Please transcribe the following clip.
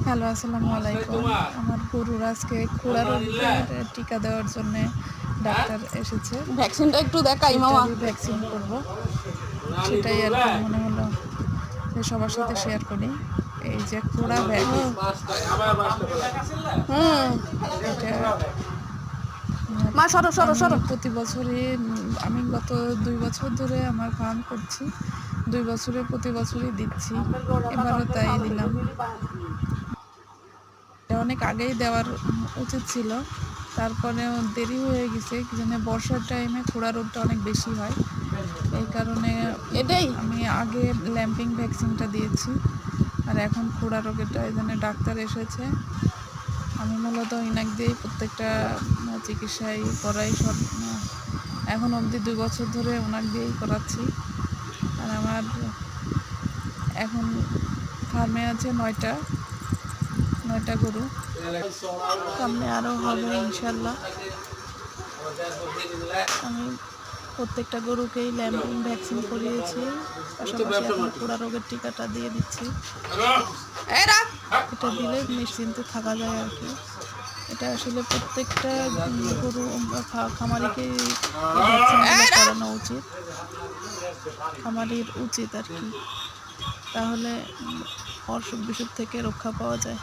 Hello, আসসালামু আলাইকুম। আমার গরুর আজকে খুরা রোগের টিকা দেওয়ার জন্য ডাক্তার এসেছে। ভ্যাকসিনটা একটু দেখাই মামা। ভ্যাকসিন করব, সেটাই আর কি মনে হলো যে সবার সাথে শেয়ার করি। এই যে খুরা ভ্যাকসিন, এটা মা সরো সরো সরো। প্রতি বছরই আমি গত 2 বছর ধরে আমার ফার্ম করছি। 2 বছরে প্রতি বছরই দিচ্ছি, এবারও তাই দিলাম। অনেক আগেই দেওয়ার উচিত ছিল, তারপরেও দেরি হয়ে গেছে। কি জানে বর্ষার টাইমে খুরা রোগটা অনেক বেশি হয়, এই কারণে এটাই আমি আগে ল্যাম্পিং ভ্যাকসিনটা দিয়েছি। আর এখন খুরা রোগেরটা এই জন্য ডাক্তার এসেছে। আমি মূলত ইনাক দিয়েই প্রত্যেকটা চিকিৎসাই করাই, সব এখন অবধি 2 বছর ধরে ওনাক দিয়েই করাচ্ছি। আর আমার এখন ফার্মে আছে 9টা গরু, সামনে আরও হবে ইনশাল্লাহ। আমি প্রত্যেকটা গরুকেই ল্যাম্পিং ভ্যাকসিন করিয়েছি, পাশাপাশি এখন খুরা রোগের টিকাটা দিয়ে দিচ্ছি। এটা দিলে নিশ্চিন্তে থাকা যায় আর কি। এটা আসলে প্রত্যেকটা গরু খামারিকেই ভ্যাকসিনগুলো করানো উচিত, খামারির উচিত আর কি। তাহলে অসুখ বিসুখ থেকে রক্ষা পাওয়া যায়।